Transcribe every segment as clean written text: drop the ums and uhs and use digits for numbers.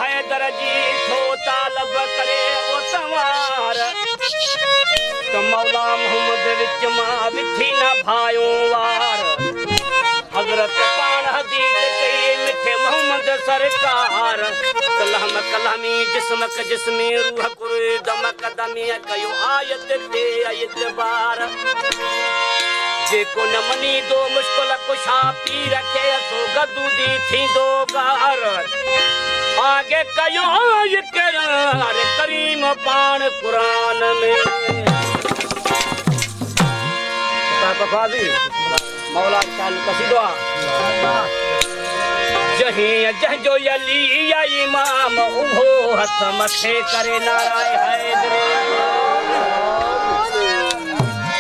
हैदर जी थो तालब करे ओ तवार तो मौला मोहम्मद विच मां विथी न भायो वार हजरत पान हदीस कई मिठे मोहम्मद सरकार कलम कलमी जिस्मक जिस्मी रूह कुर दमक दमी कयो आयत ते एतबार जेको न मनी दो मुश्किल कुशा पी रखे सो गदू दी थी दो गार आगे कयो इकरार करीम पान कुरान में बाबी मौला शान कसीदो जहीं जंजो यली या इमाम उहो हथ मथे करे नाराए हैदर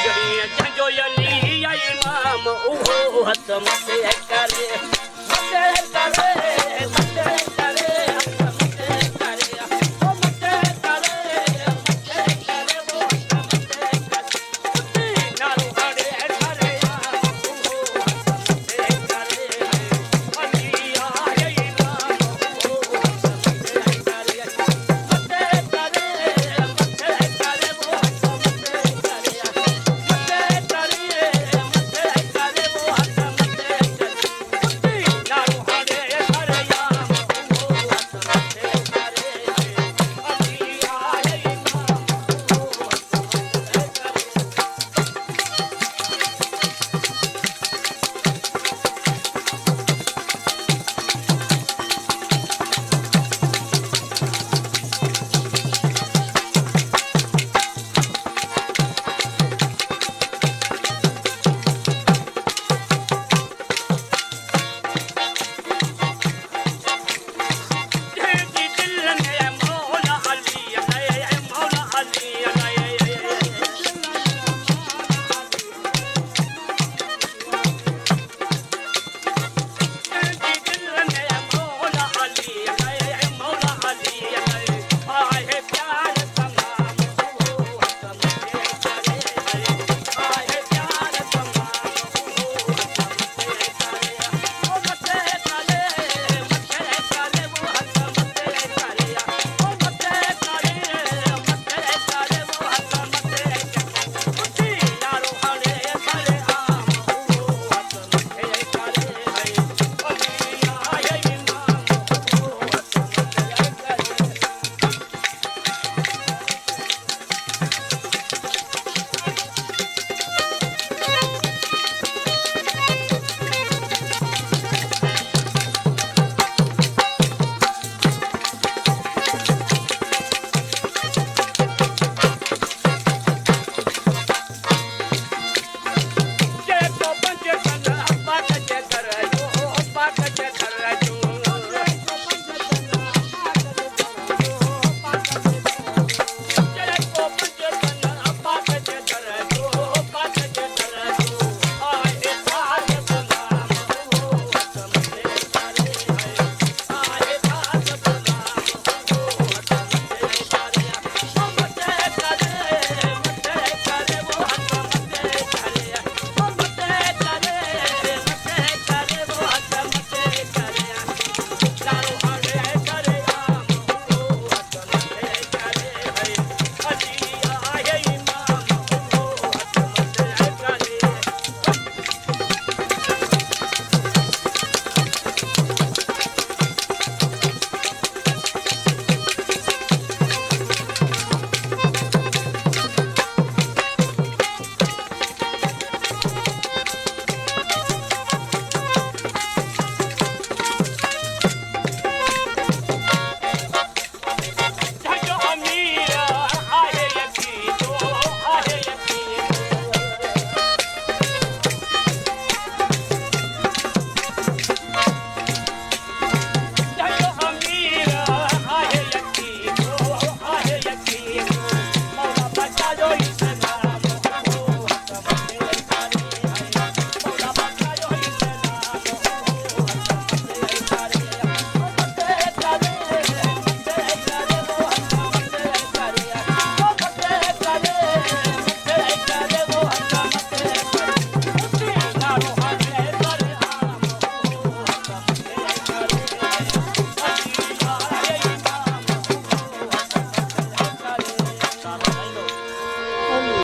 जहीं जंजो यली या इमाम उहो हथ मथे करे